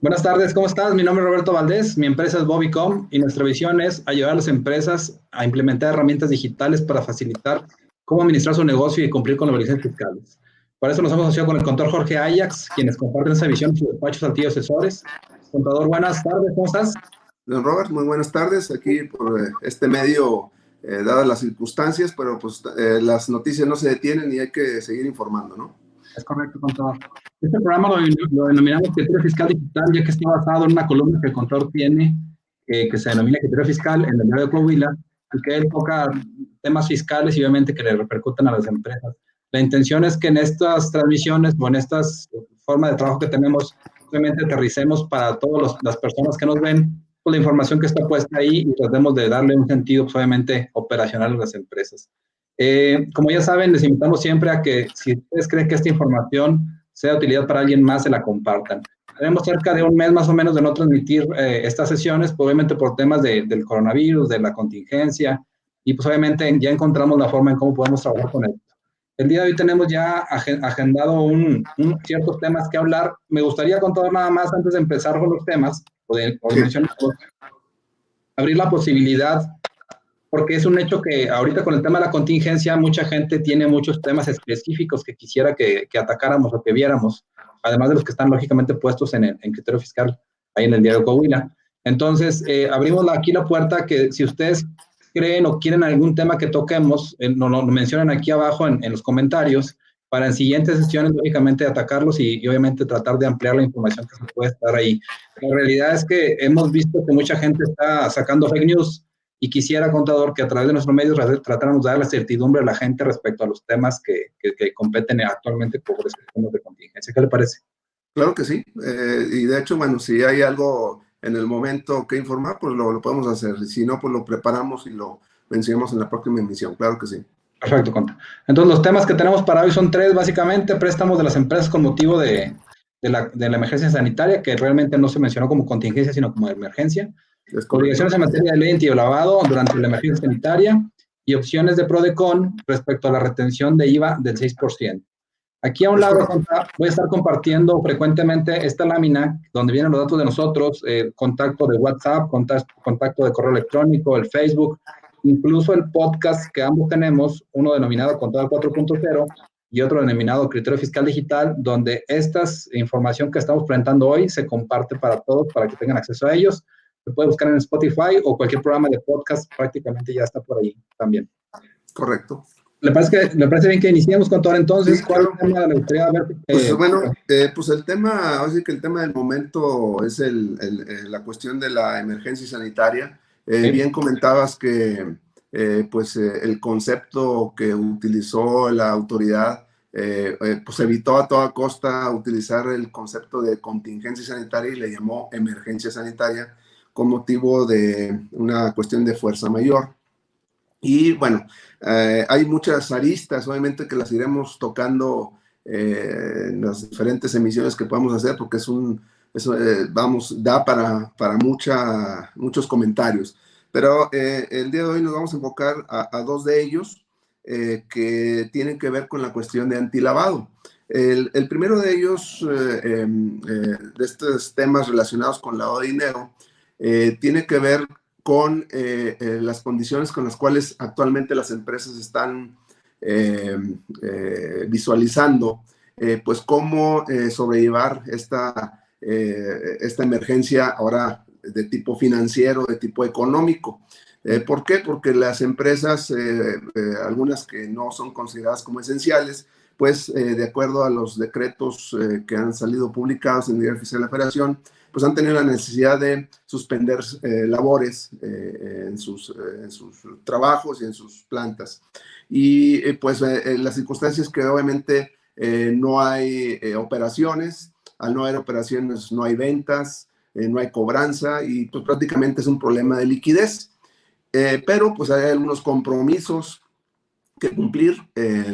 Buenas tardes, ¿cómo estás? Mi nombre es Roberto Valdés, mi empresa es Bobicom y nuestra visión es ayudar a las empresas a implementar herramientas digitales para facilitar cómo administrar su negocio y cumplir con las obligaciones fiscales. Para eso nos hemos asociado con el contador Jorge Ayax, quienes comparten esa visión en su despacho Saltillo Asesores. Contador, buenas tardes, ¿cómo estás? Don Robert, muy buenas tardes. Aquí por este medio, dadas las circunstancias, pero pues las noticias no se detienen y hay que seguir informando, ¿no? Es correcto, contador. Este programa lo denominamos criterio fiscal digital, ya que está basado en una columna que el contador tiene, que se denomina criterio fiscal en el diario de Coahuila, y que él toca temas fiscales y obviamente que le repercuten a las empresas. La intención es que en estas transmisiones o en estas formas de trabajo que tenemos, obviamente aterricemos para todas las personas que nos ven, pues, la información que está puesta ahí y tratemos de darle un sentido, pues, obviamente, operacional a las empresas. Como ya saben, les invitamos siempre a que si ustedes creen que esta información sea de utilidad para alguien más, se la compartan. Tenemos cerca de un mes más o menos de no transmitir estas sesiones, pues, obviamente por temas del coronavirus, de la contingencia, y pues obviamente ya encontramos la forma en cómo podemos trabajar con esto. El día de hoy tenemos ya agendado ciertos temas que hablar. Me gustaría contar nada más antes de empezar con los temas, o de Sí, mencionarlos, abrir la posibilidad porque es un hecho que ahorita con el tema de la contingencia, mucha gente tiene muchos temas específicos que quisiera que atacáramos o que viéramos, además de los que están lógicamente puestos en criterio fiscal ahí en el diario Coahuila. Entonces, abrimos aquí la puerta que si ustedes creen o quieren algún tema que toquemos, nos lo mencionan aquí abajo en los comentarios, para en siguientes sesiones, lógicamente, atacarlos y obviamente tratar de ampliar la información que se puede estar ahí. La realidad es que hemos visto que mucha gente está sacando fake news y quisiera, contador, que a través de nuestros medios tratáramos de dar la certidumbre a la gente respecto a los temas que competen actualmente por estos temas de contingencia. ¿Qué le parece? claro que sí. Y de hecho, bueno, si hay algo en el momento que informar, pues lo podemos hacer. Si no, pues lo preparamos y lo mencionamos en la próxima emisión. Claro que sí. Perfecto, conta. Entonces, los temas que tenemos para hoy son tres, básicamente, préstamos de las empresas con motivo de la emergencia sanitaria, que realmente no se mencionó como contingencia, sino como emergencia. Es correcto. Obligaciones en materia de ley antilavado durante la emergencia sanitaria y opciones de PRODECON respecto a la retención de IVA del 6%. Aquí a un Es lado correcto. voy a estar compartiendo frecuentemente esta lámina donde vienen los datos de nosotros, contacto de WhatsApp, contacto de correo electrónico, el Facebook, incluso el podcast que ambos tenemos, uno denominado Contador 4.0 y otro denominado Criterio Fiscal Digital, donde esta información que estamos presentando hoy se comparte para todos, para que tengan acceso a ellos. Se puede buscar en Spotify o cualquier programa de podcast, prácticamente ya está por ahí también. Correcto. ¿Le parece bien que iniciemos con todo entonces? Sí, ¿Cuál claro. tema le gustaría ver? Pues bueno, pues el tema, así que el tema del momento es la cuestión de la emergencia sanitaria. Bien comentabas que pues el concepto que utilizó la autoridad pues evitó a toda costa utilizar el concepto de contingencia sanitaria y le llamó emergencia sanitaria con motivo de una cuestión de fuerza mayor. Y bueno, hay muchas aristas, obviamente que las iremos tocando en las diferentes emisiones que podamos hacer, porque vamos, da para muchos comentarios. Pero el día de hoy nos vamos a enfocar a dos de ellos que tienen que ver con la cuestión de antilavado. El primero de ellos, de estos temas relacionados con lavado de dinero, tiene que ver con las condiciones con las cuales actualmente las empresas están visualizando, pues cómo sobrellevar esta emergencia ahora de tipo financiero, de tipo económico. ¿Por qué? Porque las empresas, algunas que no son consideradas como esenciales, pues de acuerdo a los decretos que han salido publicados en el Diario Oficial de la Federación, pues han tenido la necesidad de suspender labores en sus trabajos y en sus plantas. Y pues las circunstancias que obviamente no hay operaciones, al no haber operaciones no hay ventas, no hay cobranza y pues prácticamente es un problema de liquidez. Pero pues hay algunos compromisos que cumplir,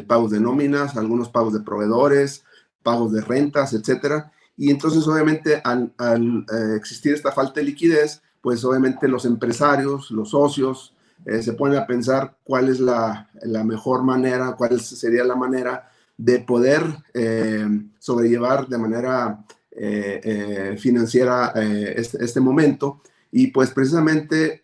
pagos de nóminas, algunos pagos de proveedores, pagos de rentas, etcétera. Y entonces, obviamente, al existir esta falta de liquidez, pues obviamente los empresarios, los socios, se ponen a pensar cuál es la mejor manera, cuál sería la manera de poder sobrellevar de manera financiera este momento. Y pues precisamente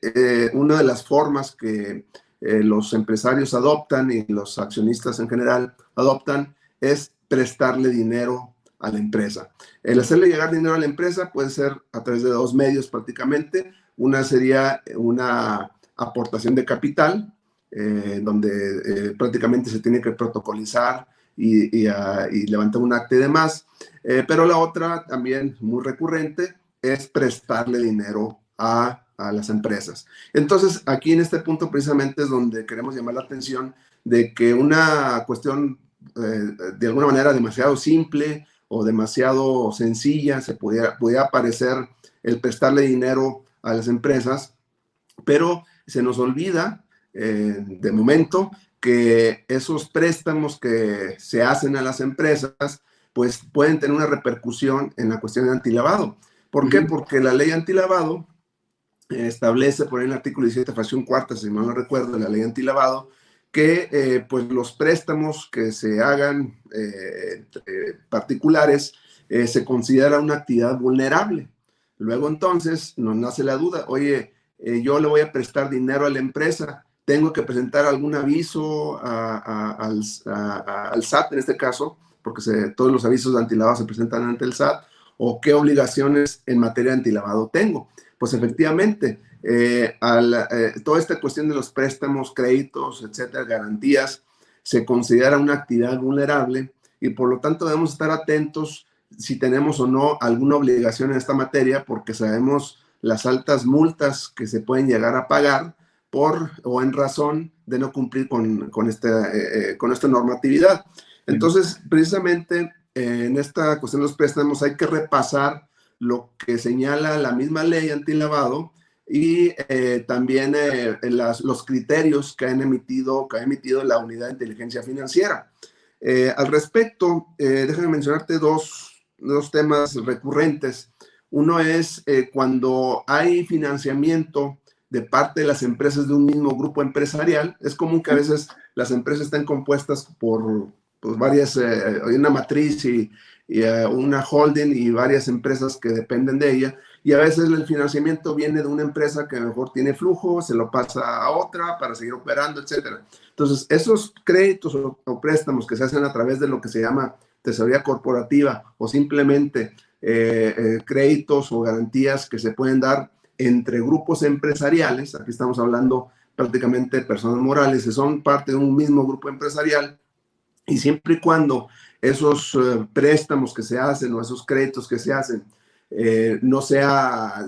una de las formas que los empresarios adoptan y los accionistas en general adoptan es prestarle dinero a la empresa. El hacerle llegar dinero a la empresa puede ser a través de dos medios prácticamente. Una sería una aportación de capital, donde prácticamente se tiene que protocolizar y levantar un acta y demás. Pero la otra, también muy recurrente, es prestarle dinero a las empresas. Entonces, aquí en este punto precisamente es donde queremos llamar la atención de que una cuestión de alguna manera demasiado simple o demasiado sencilla se pudiera parecer el prestarle dinero a las empresas, pero se nos olvida de momento que esos préstamos que se hacen a las empresas pues pueden tener una repercusión en la cuestión de antilavado. ¿Por qué? Porque la ley antilavado establece por ahí en el artículo 17, fracción cuarta, si mal no recuerdo, de la ley antilavado, que pues los préstamos que se hagan particulares se considera una actividad vulnerable. Luego entonces nos nace la duda, oye, yo le voy a prestar dinero a la empresa, tengo que presentar algún aviso al SAT en este caso, porque todos los avisos de antilavado se presentan ante el SAT, o qué obligaciones en materia de antilavado tengo. Pues efectivamente, toda esta cuestión de los préstamos, créditos, etcétera, garantías, se considera una actividad vulnerable y por lo tanto debemos estar atentos si tenemos o no alguna obligación en esta materia, porque sabemos las altas multas que se pueden llegar a pagar por o en razón de no cumplir con esta normatividad. Entonces, precisamente en esta cuestión de los préstamos hay que repasar lo que señala la misma ley antilavado y también los criterios que ha emitido la Unidad de Inteligencia Financiera. Al respecto, déjame mencionarte dos temas recurrentes. Uno es cuando hay financiamiento de parte de las empresas de un mismo grupo empresarial. Es común que a veces las empresas estén compuestas por pues, varias, una matriz y una holding y varias empresas que dependen de ella, y a veces el financiamiento viene de una empresa que a lo mejor tiene flujo, se lo pasa a otra para seguir operando, etcétera. Entonces, esos créditos o préstamos que se hacen a través de lo que se llama tesorería corporativa o simplemente créditos o garantías que se pueden dar entre grupos empresariales, aquí estamos hablando prácticamente de personas morales que son parte de un mismo grupo empresarial, y siempre y cuando esos préstamos que se hacen o esos créditos que se hacen no sea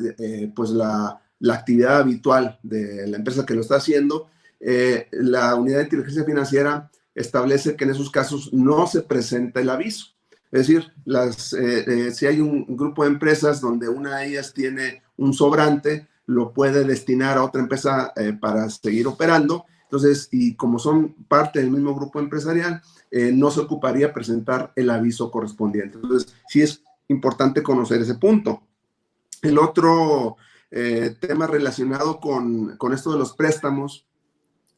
pues la actividad habitual de la empresa que lo está haciendo, la Unidad de Inteligencia Financiera establece que en esos casos no se presenta el aviso. Es decir, si hay un grupo de empresas donde una de ellas tiene un sobrante, lo puede destinar a otra empresa para seguir operando. Entonces, y como son parte del mismo grupo empresarial, no se ocuparía presentar el aviso correspondiente. Entonces, sí es importante conocer ese punto. El otro tema relacionado con esto de los préstamos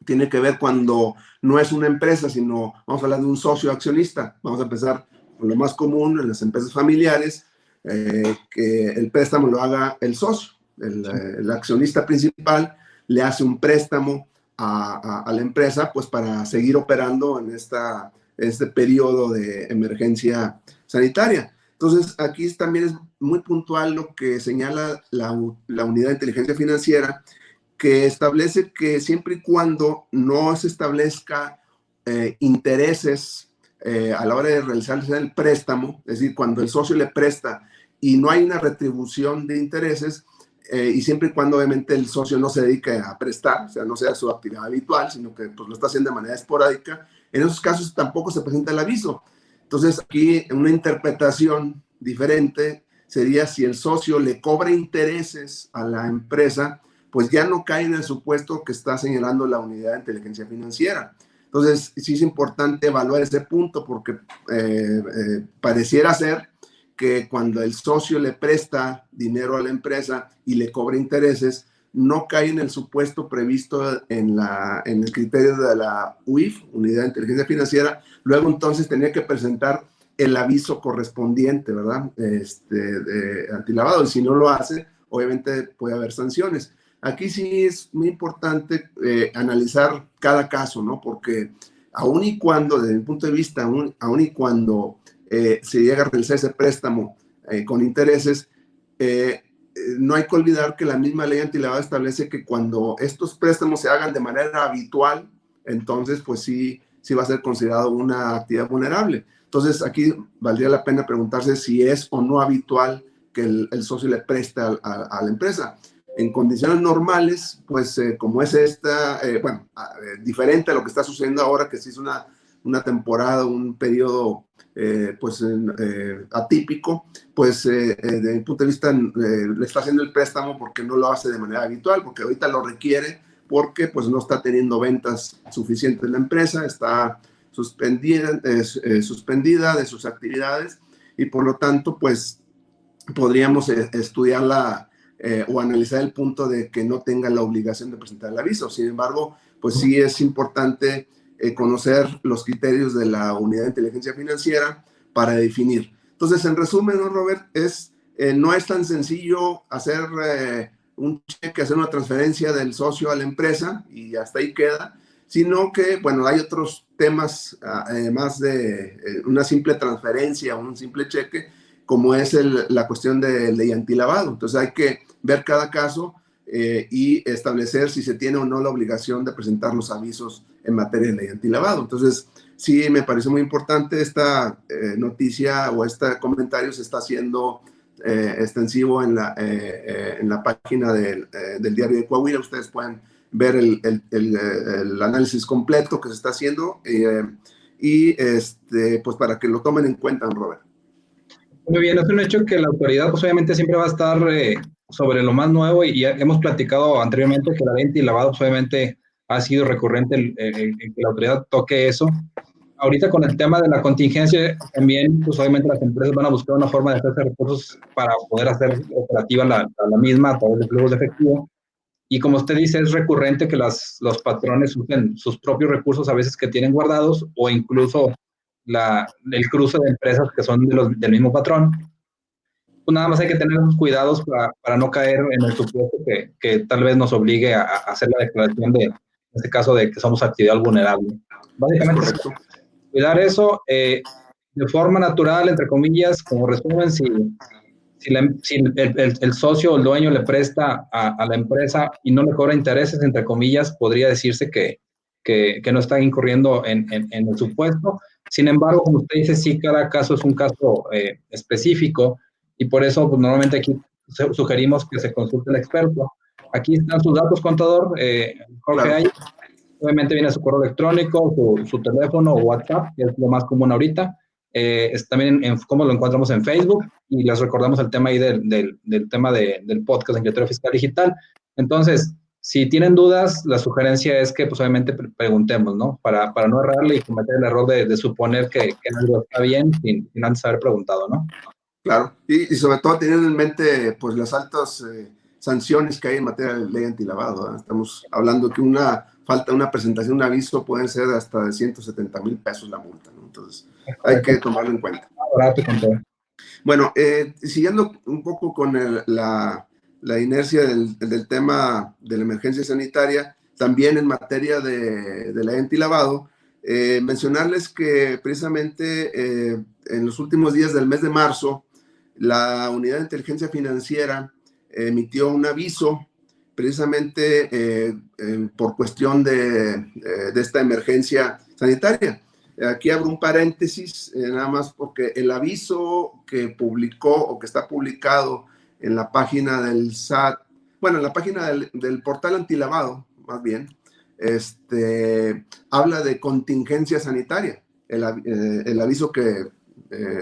tiene que ver cuando no es una empresa, sino vamos a hablar de un socio accionista. Vamos a empezar con lo más común en las empresas familiares, que el préstamo lo haga el socio. El accionista principal le hace un préstamo a la empresa pues para seguir operando en este periodo de emergencia sanitaria. Entonces, aquí también es muy puntual lo que señala la Unidad de Inteligencia Financiera, que establece que siempre y cuando no se establezca intereses a la hora de realizarse el préstamo, es decir, cuando el socio le presta y no hay una retribución de intereses, y siempre y cuando obviamente el socio no se dedique a prestar, o sea, no sea su actividad habitual, sino que pues, lo está haciendo de manera esporádica, en esos casos tampoco se presenta el aviso. Entonces, aquí una interpretación diferente sería si el socio le cobra intereses a la empresa, pues ya no cae en el supuesto que está señalando la Unidad de Inteligencia Financiera. Entonces, sí es importante evaluar ese punto porque pareciera ser que cuando el socio le presta dinero a la empresa y le cobra intereses, no cae en el supuesto previsto en el criterio de la UIF, Unidad de Inteligencia Financiera. Luego entonces tenía que presentar el aviso correspondiente, ¿verdad? Antilavado, y si no lo hace, obviamente puede haber sanciones. Aquí sí es muy importante analizar cada caso, ¿no? Porque aun y cuando, desde mi punto de vista, aun y cuando se llega a realizar ese préstamo con intereses, no hay que olvidar que la misma ley antilavado establece que cuando estos préstamos se hagan de manera habitual, entonces pues sí va a ser considerado una actividad vulnerable. Entonces aquí valdría la pena preguntarse si es o no habitual que el socio le preste a la empresa. En condiciones normales, pues como es esta, diferente a lo que está sucediendo ahora, que sí es una temporada, un periodo atípico, pues desde mi punto de vista le está haciendo el préstamo porque no lo hace de manera habitual, porque ahorita lo requiere, porque pues no está teniendo ventas suficientes la empresa, está suspendida de sus actividades, y por lo tanto pues podríamos estudiarla o analizar el punto de que no tenga la obligación de presentar el aviso. Sin embargo, pues sí es importante conocer los criterios de la unidad de inteligencia financiera para definir. Entonces, en resumen, ¿no, Robert? No es tan sencillo hacer un cheque, hacer una transferencia del socio a la empresa y hasta ahí queda, sino que, bueno, hay otros temas, además de una simple transferencia o un simple cheque, como es la cuestión de ley antilavado. Entonces hay que ver cada caso y establecer si se tiene o no la obligación de presentar los avisos en materia de ley antilavado. Entonces, sí me parece muy importante esta noticia, o este comentario se está haciendo extensivo en la página del Diario de Coahuila. Ustedes pueden ver el análisis completo que se está haciendo pues para que lo tomen en cuenta, Robert. Muy bien, es un hecho que la autoridad pues obviamente siempre va a estar sobre lo más nuevo, y ya hemos platicado anteriormente que la ley antilavado pues, obviamente ha sido recurrente el que la autoridad toque eso. Ahorita con el tema de la contingencia también, pues obviamente las empresas van a buscar una forma de hacerse recursos para poder hacer operativa la misma a través de flujos de efectivo. Y como usted dice, es recurrente que los patrones usen sus propios recursos a veces que tienen guardados, o incluso el cruce de empresas que son del mismo patrón. Pues nada más hay que tener unos cuidados para no caer en el supuesto que tal vez nos obligue a hacer la declaración en este caso, de que somos actividad vulnerable. Básicamente, es correcto. Cuidar eso de forma natural, entre comillas, como resumen, si el socio o el dueño le presta a la empresa y no le cobra intereses, entre comillas, podría decirse que no está incurriendo en el supuesto. Sin embargo, como usted dice, sí, cada caso es un caso específico, y por eso pues, normalmente aquí sugerimos que se consulte al experto. Aquí están sus datos, contador, Jorge. Claro. Ayala. Obviamente viene su correo electrónico, su teléfono o WhatsApp, que es lo más común ahorita. También cómo lo encontramos en Facebook, y les recordamos el tema ahí del tema del podcast en Criterio Fiscal Digital. Entonces, si tienen dudas, la sugerencia es que pues obviamente preguntemos, ¿no? Para no errarle y cometer el error de suponer que algo está bien sin antes haber preguntado, ¿no? Claro, y sobre todo teniendo en mente pues las altas sanciones que hay en materia de ley antilavado, ¿verdad? Estamos hablando que una falta de una presentación, un aviso, pueden ser hasta de 170,000 pesos la multa, ¿no? Entonces hay que tomarlo en cuenta. Bueno, siguiendo un poco con la inercia del tema de la emergencia sanitaria, también en materia de la ley antilavado, mencionarles que precisamente en los últimos días del mes de marzo, la Unidad de Inteligencia Financiera emitió un aviso precisamente por cuestión de esta emergencia sanitaria. Aquí abro un paréntesis, nada más porque el aviso que publicó o que está publicado en la página del SAT, bueno, en la página del portal antilavado, más bien, habla de contingencia sanitaria. El aviso que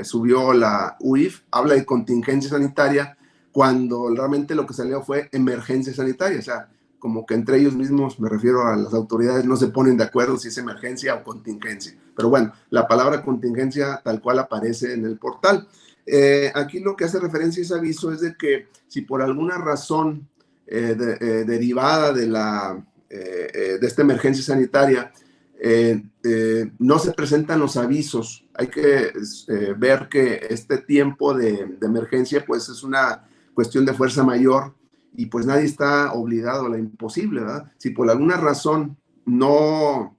subió la UIF habla de contingencia sanitaria cuando realmente lo que salió fue emergencia sanitaria. O sea, como que entre ellos mismos, me refiero a las autoridades, no se ponen de acuerdo si es emergencia o contingencia. Pero bueno, la palabra contingencia tal cual aparece en el portal. Aquí lo que hace referencia a ese aviso es de que si por alguna razón derivada de esta emergencia sanitaria no se presentan los avisos. Hay que ver que este tiempo de emergencia pues es una cuestión de fuerza mayor y pues nadie está obligado a la imposible, ¿verdad? Si por alguna razón no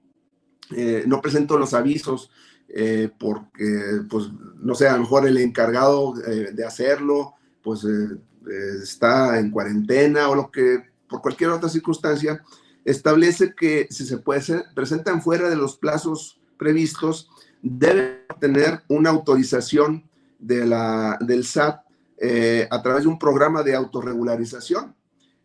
presento los avisos porque, pues, no sé, a lo mejor el encargado de hacerlo, pues está en cuarentena o por cualquier otra circunstancia, establece que si se presentan fuera de los plazos previstos, deben tener una autorización del SAT a través de un programa de autorregularización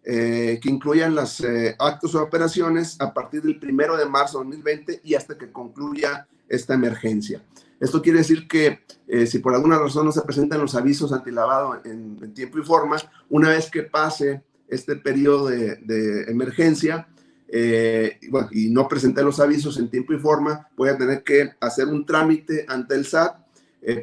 que incluyan los actos o operaciones a partir del 1 de marzo de 2020 y hasta que concluya esta emergencia. Esto quiere decir que si por alguna razón no se presentan los avisos antilavado en tiempo y forma, una vez que pase este periodo de emergencia y no presenté los avisos en tiempo y forma, voy a tener que hacer un trámite ante el SAT,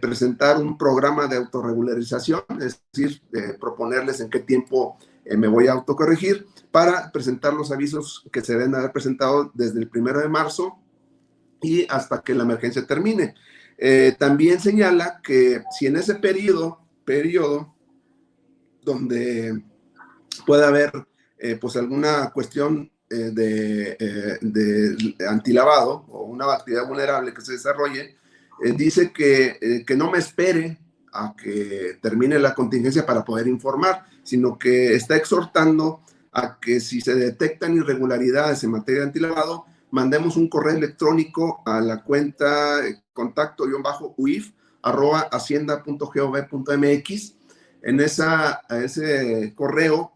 presentar un programa de autorregularización, es decir, proponerles en qué tiempo me voy a autocorregir para presentar los avisos que se deben haber presentado desde el 1 de marzo y hasta que la emergencia termine. También señala que si en ese periodo donde pueda haber pues alguna cuestión de antilavado o una actividad vulnerable que se desarrolle, dice que no me espere a que termine la contingencia para poder informar, sino que está exhortando a que si se detectan irregularidades en materia de antilavado, mandemos un correo electrónico a la cuenta contacto-uif@hacienda.gov.mx. En ese correo,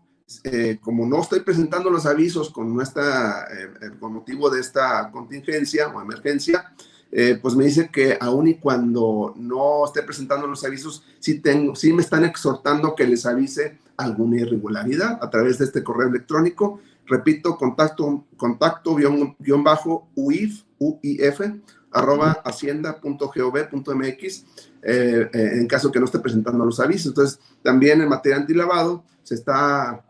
como no estoy presentando los avisos con motivo de esta contingencia o emergencia, pues me dice que aun y cuando no esté presentando los avisos, sí me están exhortando que les avise alguna irregularidad a través de este correo electrónico. Repito, contacto-uif@hacienda.gov.mx en caso que no esté presentando los avisos. Entonces, también en materia antilavado se está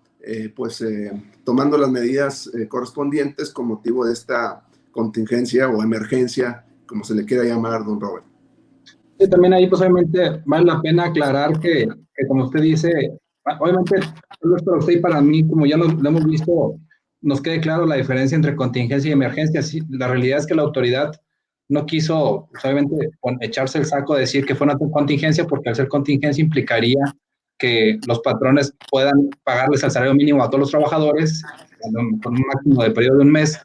tomando las medidas correspondientes con motivo de esta contingencia o emergencia, como se le quiera llamar, don Robert. Sí, también ahí pues obviamente vale la pena aclarar que como usted dice, obviamente para usted y para mí, como ya lo hemos visto, nos quede claro la diferencia entre contingencia y emergencia. Sí, la realidad es que la autoridad no quiso, pues, obviamente, echarse el saco de decir que fue una contingencia, porque al ser contingencia implicaría que los patrones puedan pagarles el salario mínimo a todos los trabajadores con un máximo de periodo de un mes.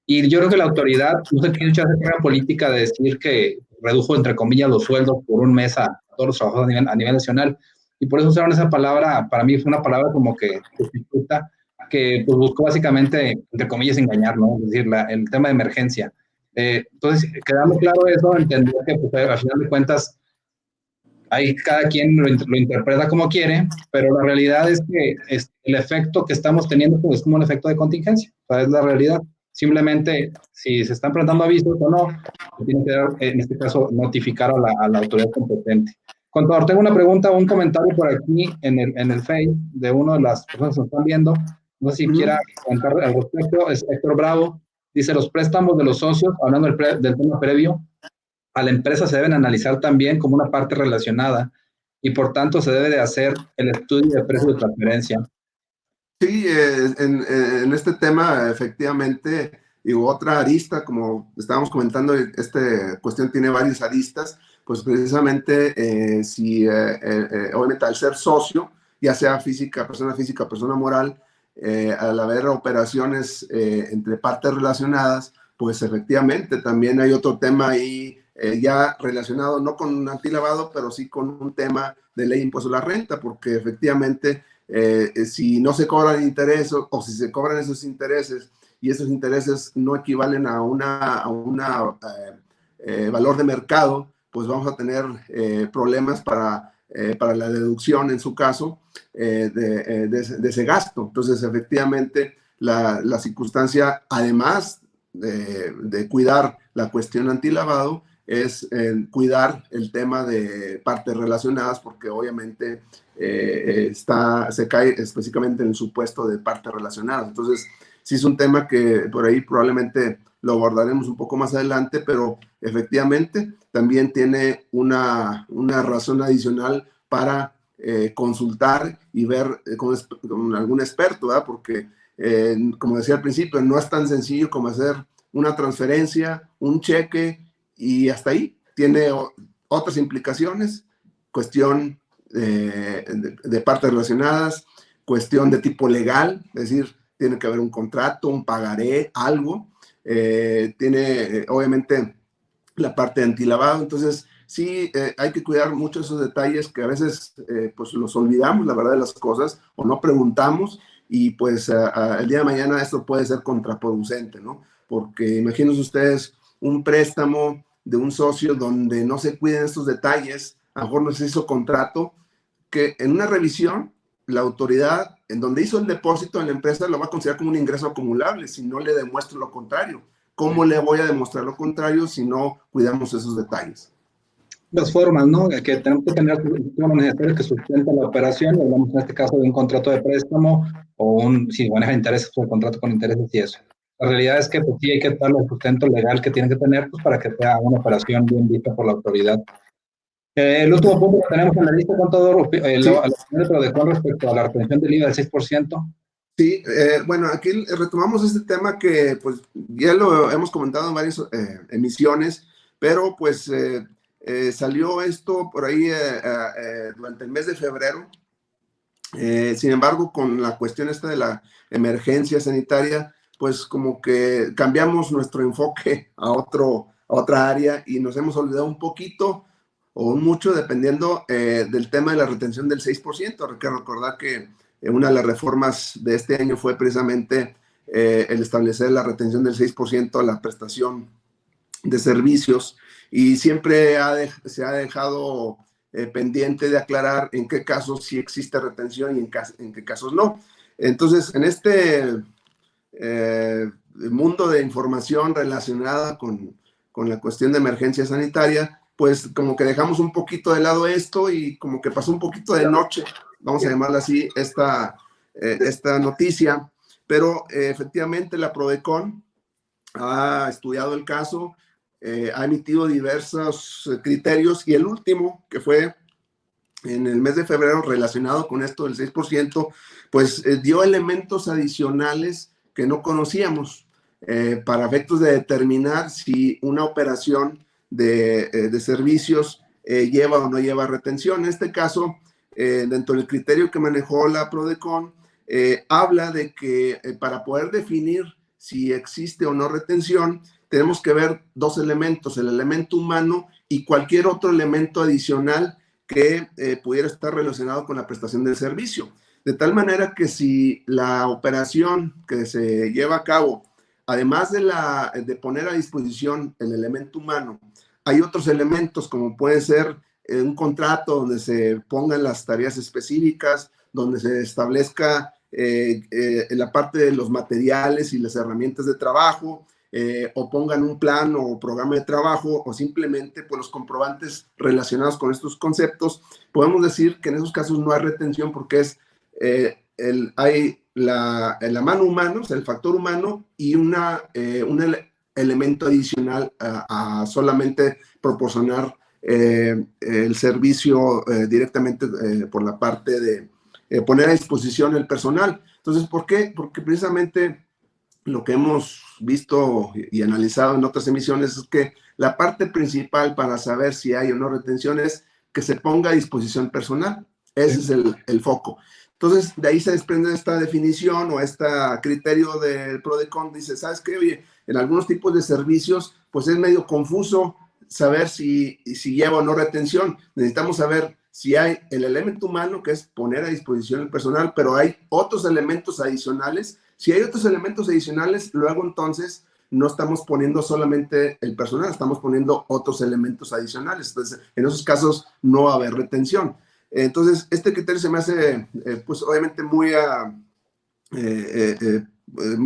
Y yo creo que la autoridad no se quiere echar esa política de decir que redujo, entre comillas, los sueldos por un mes a todos los trabajadores a nivel nacional. Y por eso usaron esa palabra, para mí fue una palabra como que sustituta, que pues, buscó básicamente, entre comillas, engañar, ¿no? Es decir, el tema de emergencia. Entonces, quedando claro eso, entender que pues, al final de cuentas, ahí cada quien lo interpreta como quiere, pero la realidad es que el efecto que estamos teniendo pues, es como un efecto de contingencia. O sea, es la realidad. Simplemente, si se están presentando avisos o no, se tiene que dar, en este caso, notificar a la autoridad competente. Contador, tengo una pregunta o un comentario por aquí en el Face de una de las personas que nos están viendo. No sé si quiera comentar al respecto. Es Héctor Bravo. Dice, los préstamos de los socios, hablando del tema previo, a la empresa se deben analizar también como una parte relacionada y por tanto se debe de hacer el estudio de precio de transferencia. Sí, en este tema efectivamente, digo, otra arista, como estábamos comentando, esta cuestión tiene varias aristas, pues precisamente si obviamente al ser socio, ya sea persona física, persona moral, al haber operaciones entre partes relacionadas, pues efectivamente también hay otro tema ahí ya relacionado, no con un antilavado, pero sí con un tema de ley de impuesto a la renta, porque efectivamente si no se cobran intereses o si se cobran esos intereses y esos intereses no equivalen a una valor de mercado, pues vamos a tener problemas para la deducción, en su caso, de ese gasto. Entonces, efectivamente, la circunstancia, además de cuidar la cuestión antilavado, es cuidar el tema de partes relacionadas, porque obviamente se cae específicamente en el supuesto de partes relacionadas. Entonces, sí es un tema que por ahí probablemente lo abordaremos un poco más adelante, pero efectivamente también tiene una razón adicional para consultar y ver con algún experto, ¿verdad? Porque, como decía al principio, no es tan sencillo como hacer una transferencia, un cheque y hasta ahí. Tiene otras implicaciones, cuestión de partes relacionadas, cuestión de tipo legal, es decir, tiene que haber un contrato, un pagaré, algo. Tiene, obviamente, la parte de antilavado. Entonces, sí, hay que cuidar mucho esos detalles que a veces pues los olvidamos, la verdad de las cosas, o no preguntamos, y pues el día de mañana esto puede ser contraproducente, ¿no? Porque imagínense ustedes un préstamo de un socio donde no se cuiden estos detalles, a lo mejor no se hizo contrato, que en una revisión la autoridad en donde hizo el depósito en la empresa lo va a considerar como un ingreso acumulable si no le demuestro lo contrario. ¿Cómo le voy a demostrar lo contrario si no cuidamos esos detalles? Las formas, ¿no? Que tenemos que tener lo necesario que sustenta la operación. Hablamos en este caso de un contrato de préstamo o si maneja intereses, o el contrato con intereses y eso. La realidad es que pues, sí hay que darle el sustento legal que tiene que tener pues, para que sea una operación bien vista por la autoridad. El último punto que tenemos en la lista, contador, Sí, con respecto a la retención del IVA del 6%. sí, bueno, aquí retomamos este tema que pues ya lo hemos comentado en varias emisiones, pero pues salió esto por ahí durante el mes de febrero. Sin embargo, con la cuestión esta de la emergencia sanitaria, pues como que cambiamos nuestro enfoque a otra área y nos hemos olvidado un poquito o mucho dependiendo del tema de la retención del 6%. Hay que recordar que una de las reformas de este año fue precisamente el establecer la retención del 6% a la prestación de servicios y siempre se ha dejado pendiente de aclarar en qué casos sí existe retención y en qué casos no. Entonces, en este mundo de información relacionada con la cuestión de emergencia sanitaria, pues como que dejamos un poquito de lado esto y como que pasó un poquito de noche, vamos a llamarla así, esta noticia, pero efectivamente la Prodecon ha estudiado el caso, ha emitido diversos criterios y el último, que fue en el mes de febrero relacionado con esto del 6%, pues dio elementos adicionales que no conocíamos para efectos de determinar si una operación de servicios lleva o no lleva retención. En este caso, dentro del criterio que manejó la Prodecon, habla de que para poder definir si existe o no retención, tenemos que ver dos elementos, el elemento humano y cualquier otro elemento adicional que pudiera estar relacionado con la prestación del servicio. De tal manera que si la operación que se lleva a cabo, además de poner a disposición el elemento humano, hay otros elementos como puede ser un contrato donde se pongan las tareas específicas, donde se establezca la parte de los materiales y las herramientas de trabajo, o pongan un plan o programa de trabajo o simplemente pues, los comprobantes relacionados con estos conceptos, podemos decir que en esos casos no hay retención porque hay la mano humana, o sea, el factor humano y un elemento adicional a solamente proporcionar el servicio directamente por la parte de poner a disposición el personal. Entonces, ¿por qué? Porque precisamente lo que hemos visto y analizado en otras emisiones es que la parte principal para saber si hay o no retención es que se ponga a disposición personal. Ese es el foco. Entonces, de ahí se desprende esta definición o este criterio del Prodecon. Dice, ¿sabes qué? Oye, en algunos tipos de servicios, pues es medio confuso saber si lleva o no retención. Necesitamos saber si hay el elemento humano, que es poner a disposición el personal, pero hay otros elementos adicionales. Si hay otros elementos adicionales, luego entonces no estamos poniendo solamente el personal, estamos poniendo otros elementos adicionales. Entonces, en esos casos no va a haber retención. Entonces, este criterio se me hace, pues obviamente muy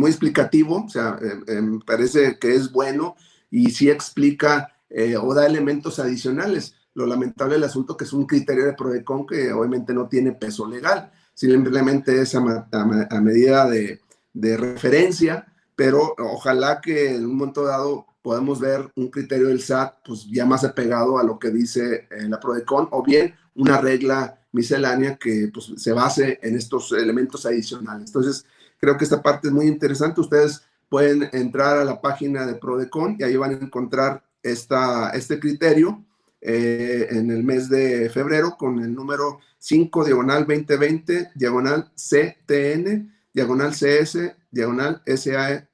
explicativo, o sea, me parece que es bueno y sí explica o da elementos adicionales. Lo lamentable del asunto que es un criterio de Prodecon que obviamente no tiene peso legal, simplemente es a medida de de referencia, pero ojalá que en un momento dado podamos ver un criterio del SAT pues ya más apegado a lo que dice la PRODECON, o bien una regla miscelánea que pues, se base en estos elementos adicionales. Entonces, creo que esta parte es muy interesante. Ustedes pueden entrar a la página de PRODECON y ahí van a encontrar este criterio en el mes de febrero con el número 5, diagonal 2020, diagonal CTN, diagonal CS, diagonal SASEN.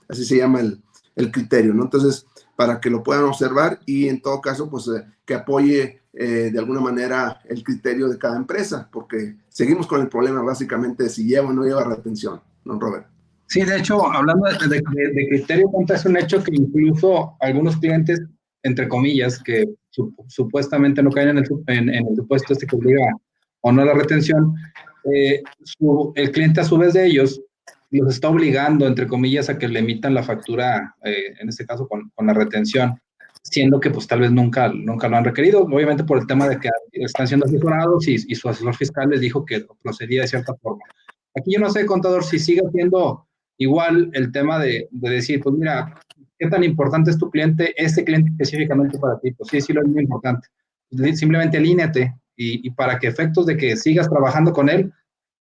Así se llama el criterio, ¿no? Entonces, para que lo puedan observar y en todo caso, pues que apoye de alguna manera el criterio de cada empresa, porque seguimos con el problema básicamente de si lleva o no lleva retención, ¿no, Robert? Sí, de hecho, hablando de criterio, Ponta, es un hecho que incluso algunos clientes, entre comillas, que supuestamente no caen en el supuesto este que obliga o no a la retención, el cliente a su vez de ellos los está obligando, entre comillas, a que le emitan la factura, en este caso con la retención, siendo que pues tal vez nunca lo han requerido, obviamente por el tema de que están siendo asesorados y su asesor fiscal les dijo que procedía de cierta forma. Aquí yo no sé, contador, si sigue siendo igual el tema de decir, pues mira, ¿qué tan importante es tu cliente, este cliente específicamente para ti? Pues sí, sí lo es muy importante. Simplemente alíneate y para que efectos de que sigas trabajando con él,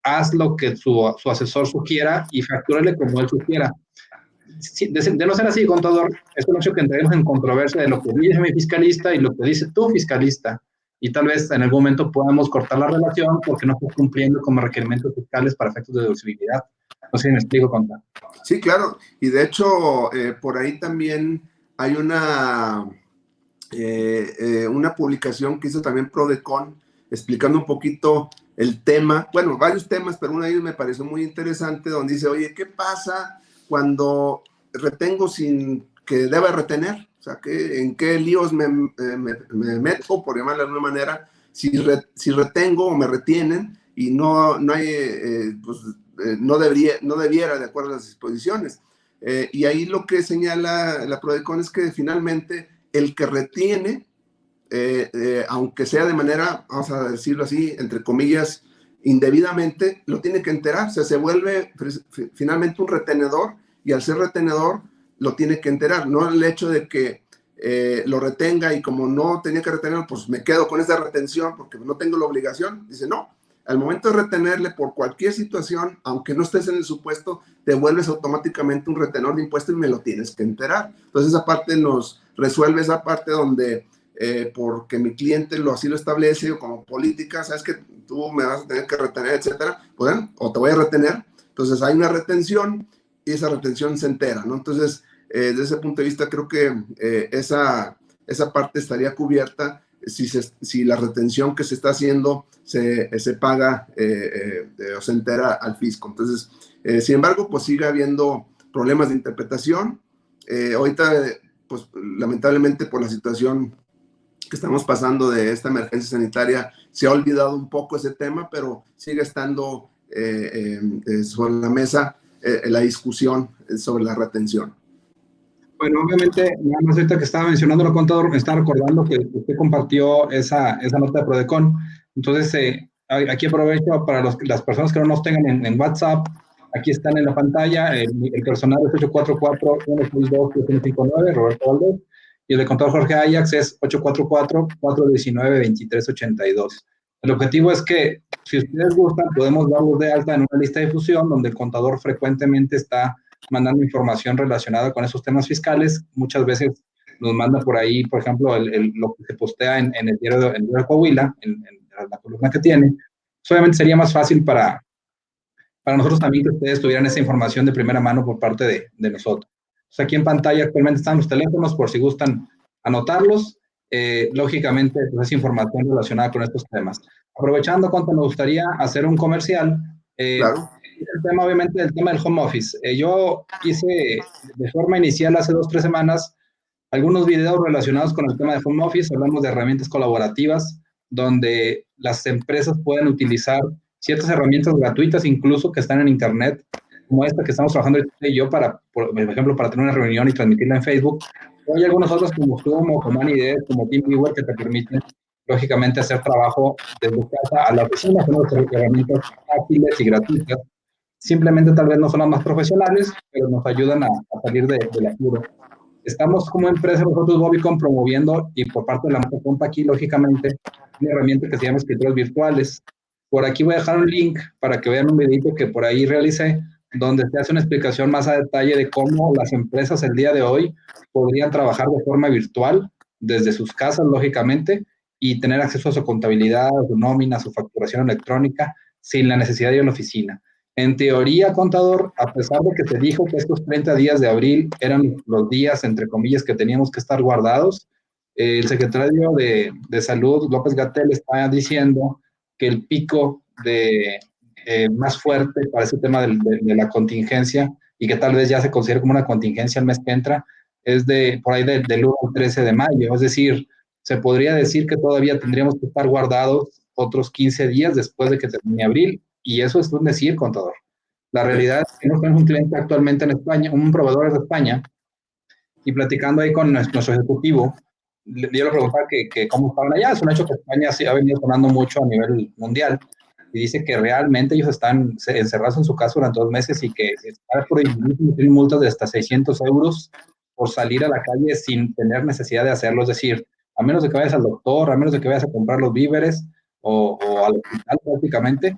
haz lo que su asesor sugiera y factúrale como él sugiera. De no ser así, contador, es un hecho que entraremos en controversia de lo que dice mi fiscalista y lo que dice tu fiscalista. Y tal vez en algún momento podamos cortar la relación porque no estás cumpliendo con los requerimientos fiscales para efectos de deducibilidad. No sé si me explico, contador. Sí, claro. Y de hecho, por ahí también hay una publicación que hizo también Prodecon explicando un poquito el tema, bueno, varios temas, pero uno de ellos me pareció muy interesante, donde dice, oye, ¿qué pasa cuando retengo sin que deba retener? O sea, ¿en qué líos me meto, por llamarlo de alguna manera, si retengo o me retienen y no hay, pues, no debiera, de acuerdo a las disposiciones? Y ahí lo que señala la Prodecon es que finalmente el que retiene, aunque sea de manera, vamos a decirlo así, entre comillas, indebidamente, lo tiene que enterar. O sea, se vuelve finalmente un retenedor y al ser retenedor lo tiene que enterar. No el hecho de que lo retenga y como no tenía que retenerlo, pues me quedo con esa retención porque no tengo la obligación. Dice, no. Al momento de retenerle por cualquier situación, aunque no estés en el supuesto, te vuelves automáticamente un retenor de impuestos y me lo tienes que enterar. Entonces esa parte nos resuelve esa parte donde porque mi cliente así lo establece o como política, sabes que tú me vas a tener que retener, etcétera, pues, o te voy a retener. Entonces hay una retención y esa retención se entera, ¿no? Entonces, desde ese punto de vista, creo que esa parte estaría cubierta si la retención que se está haciendo se paga o se entera al fisco. Entonces, sin embargo, pues sigue habiendo problemas de interpretación. Ahorita, pues lamentablemente por la situación que estamos pasando de esta emergencia sanitaria, se ha olvidado un poco ese tema, pero sigue estando sobre la mesa la discusión sobre la retención. Bueno, obviamente, nada más ahorita que estaba mencionando el contador, me está recordando que usted compartió esa nota de Prodecon. Entonces, aquí aprovecho para las personas que no nos tengan en WhatsApp, aquí están en la pantalla, el personal es 844-162-3159, Roberto Valdés, y el de contador Jorge Ajax es 844-419-2382. El objetivo es que, si ustedes gustan, podemos darlos de alta en una lista de difusión donde el contador frecuentemente está mandando información relacionada con esos temas fiscales. Muchas veces nos manda por ahí, por ejemplo, lo que se postea en el diario de Coahuila, en la columna que tiene. Pues obviamente sería más fácil para nosotros también que ustedes tuvieran esa información de primera mano por parte de nosotros. Pues aquí en pantalla actualmente están los teléfonos por si gustan anotarlos. Lógicamente, pues es información relacionada con estos temas. Aprovechando, Conta, me gustaría hacer un comercial. Claro. El tema, obviamente, el tema del home office. Yo hice de forma inicial hace 2 o 3 semanas algunos videos relacionados con el tema de home office. Hablamos de herramientas colaborativas donde las empresas pueden utilizar ciertas herramientas gratuitas, incluso que están en internet, como esta que estamos trabajando yo por ejemplo, para tener una reunión y transmitirla en Facebook. O hay algunas otras como Zoom o como Anideas, como TeamViewer, que te permiten, lógicamente, hacer trabajo desde casa a la oficina. Son herramientas ágiles y gratuitas simplemente tal vez no son las más profesionales, pero nos ayudan a salir del apuro. Estamos como empresa nosotros, Bobicom, promoviendo, y por parte de la marca Compa aquí, lógicamente, una herramienta que se llama escritorios virtuales. Por aquí voy a dejar un link para que vean un videito que por ahí realicé, donde se hace una explicación más a detalle de cómo las empresas el día de hoy podrían trabajar de forma virtual, desde sus casas, lógicamente, y tener acceso a su contabilidad, a su nómina, a su facturación electrónica, sin la necesidad de ir a la oficina. En teoría, contador, a pesar de que se dijo que estos 30 días de abril eran los días, entre comillas, que teníamos que estar guardados, el secretario de Salud, López Gatell, está diciendo que el pico más fuerte para ese tema de la contingencia, y que tal vez ya se considere como una contingencia el mes que entra, es por ahí del 1 al 13 de mayo. Es decir, se podría decir que todavía tendríamos que estar guardados otros 15 días después de que termine abril, y eso es un decir, contador. La realidad es que no tenemos un cliente actualmente en España, un proveedor de España, y platicando ahí con nuestro ejecutivo, yo le preguntaba que cómo estaban allá. Es un hecho que España sí ha venido sonando mucho a nivel mundial, y dice que realmente ellos están encerrados en su casa durante 2 meses, y que está prohibido, tienen multas de hasta 600 euros por salir a la calle sin tener necesidad de hacerlo. Es decir, a menos de que vayas al doctor, a menos de que vayas a comprar los víveres o al hospital prácticamente,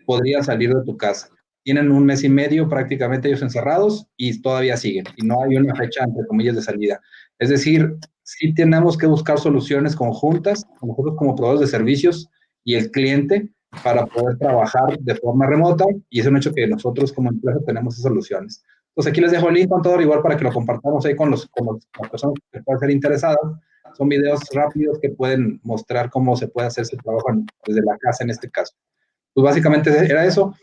podrías salir de tu casa. Tienen 1 mes y medio prácticamente ellos encerrados y todavía siguen, y no hay una fecha, entre comillas, de salida. Es decir, sí tenemos que buscar soluciones conjuntas, nosotros como proveedores de servicios y el cliente, para poder trabajar de forma remota, y es un hecho que nosotros como empresa tenemos esas soluciones. Entonces aquí les dejo el link, contador, igual para que lo compartamos ahí con las personas que puedan ser interesadas. Son videos rápidos que pueden mostrar cómo se puede hacer ese trabajo desde la casa en este caso. Pues básicamente era eso.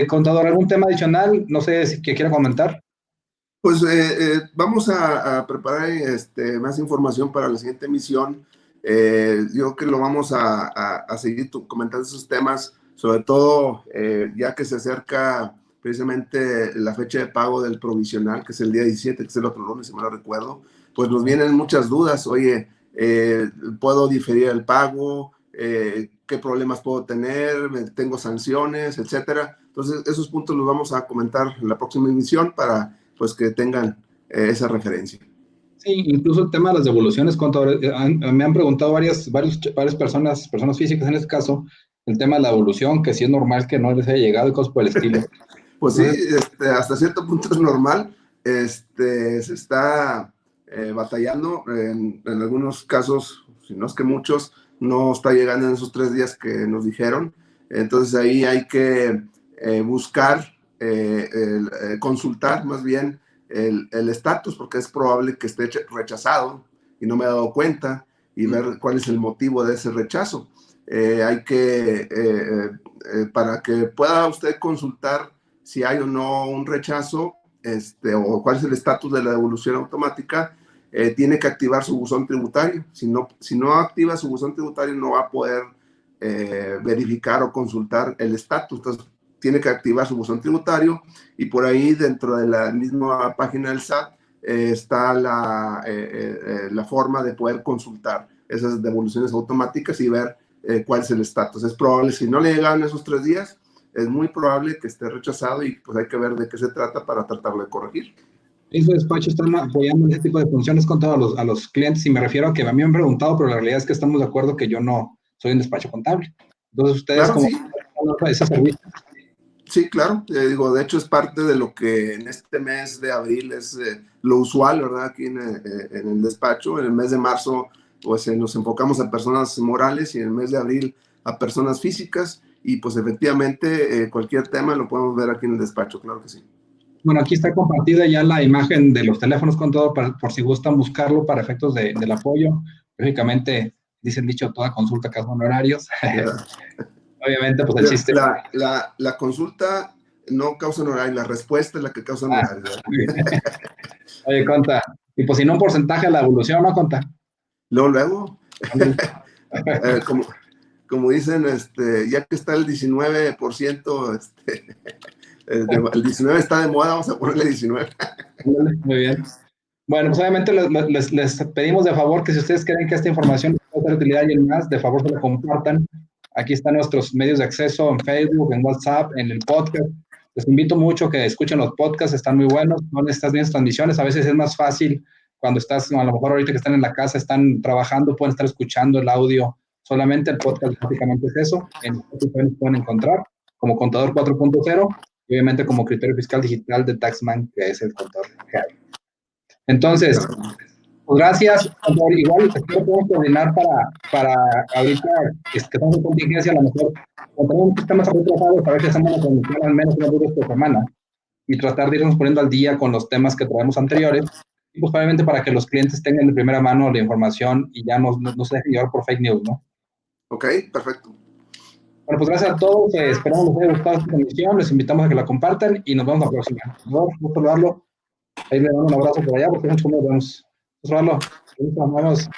Contador, ¿algún tema adicional? No sé si quiera comentar. Pues vamos a preparar más información para la siguiente emisión. Yo creo que lo vamos a seguir comentando esos temas, sobre todo ya que se acerca precisamente la fecha de pago del provisional, que es el día 17, que es el otro lunes, si me lo recuerdo. Pues nos vienen muchas dudas. Oye, ¿puedo diferir el pago? ¿Qué problemas puedo tener? ¿Tengo sanciones? Etcétera. Entonces, esos puntos los vamos a comentar en la próxima emisión para pues que tengan esa referencia. Sí, incluso el tema de las devoluciones, contador, me han preguntado varias personas físicas en este caso, el tema de la devolución, que si es normal que no les haya llegado y cosas por el estilo. Pues Entonces, sí, hasta cierto punto es normal. Se está batallando en algunos casos, si no es que muchos, no está llegando en esos 3 días que nos dijeron. Entonces ahí hay que buscar, consultar más bien el estatus, porque es probable que esté rechazado y no me he dado cuenta, y ver cuál es el motivo de ese rechazo. Hay que, para que pueda usted consultar si hay o no un rechazo, o cuál es el estatus de la devolución automática, tiene que activar su buzón tributario. Si no activa su buzón tributario, no va a poder verificar o consultar el estatus. Entonces, tiene que activar su buzón tributario, y por ahí, dentro de la misma página del SAT, está la forma de poder consultar esas devoluciones automáticas y ver cuál es el estatus. Es probable, si no le llegan esos 3 días, es muy probable que esté rechazado, y pues hay que ver de qué se trata para tratarlo de corregir. en su despacho están apoyando ese tipo de funciones con todos a los clientes, y me refiero a que a mí me han preguntado, pero la realidad es que estamos de acuerdo que yo no soy un despacho contable. Entonces ustedes Claro, como sí. ese servicio. Sí, claro. Digo, de hecho es parte de lo que en este mes de abril es lo usual, ¿verdad? Aquí en el despacho. En el mes de marzo, pues nos enfocamos a personas morales, y en el mes de abril a personas físicas. Y pues efectivamente cualquier tema lo podemos ver aquí en el despacho, claro que sí. Bueno, aquí está compartida ya la imagen de los teléfonos con todo, por si gustan buscarlo para efectos del apoyo. Lógicamente, dicen dicho, toda consulta causa honorarios. Obviamente, pues el sistema. La consulta no causa honorario, la respuesta es la que causa honorario. Oye, Conta, y pues si no un porcentaje de la evolución, ¿no, Conta? Luego, como dicen, ya que está el 19%, el 19 está de moda, vamos a ponerle 19. Muy bien. Bueno, pues obviamente les pedimos de favor que si ustedes creen que esta información puede ser de utilidad y en más, de favor se lo compartan. Aquí están nuestros medios de acceso en Facebook, en WhatsApp, en el podcast. Les invito mucho que escuchen los podcasts, están muy buenos, no estas mismas transmisiones, a veces es más fácil cuando estás, a lo mejor ahorita que están en la casa, están trabajando, pueden estar escuchando el audio, solamente el podcast básicamente es eso, en Spotify nos pueden encontrar como Contador 4.0 y obviamente como Criterio Fiscal Digital de Taxman, que es el contador. Entonces, pues gracias. Igual espero podemos coordinar para ahorita que estamos en contingencia, a lo mejor como tenemos muchos temas retrasados, a ver si hacemos una transmisión al menos una vez por semana y tratar de irnos poniendo al día con los temas que traemos anteriores, y pues probablemente para que los clientes tengan de primera mano la información y ya no se dejen llevar por fake news, ¿no? Ok, perfecto. Bueno, pues gracias a todos, esperamos les haya gustado esta transmisión, les invitamos a que la compartan y nos vemos la próxima. Nos vemos, ahí le damos un abrazo por allá, porque mucho nos vemos. Nos vemos. Nos vemos.